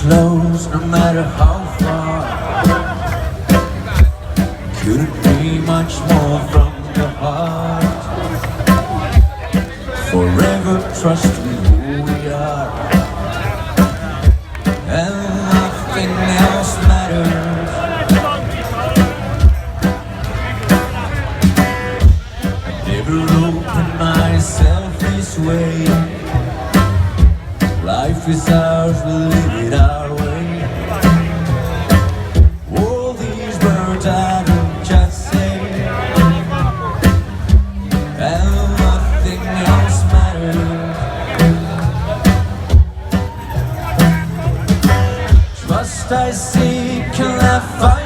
close no matter how far. Couldn't be much more from the heart. Forever trusting who we are, and nothing else matters. I never opened myself this way. Life is ours, we'll live it our way. All these words I don't just say, and nothing else matters. Trust I seek and I find.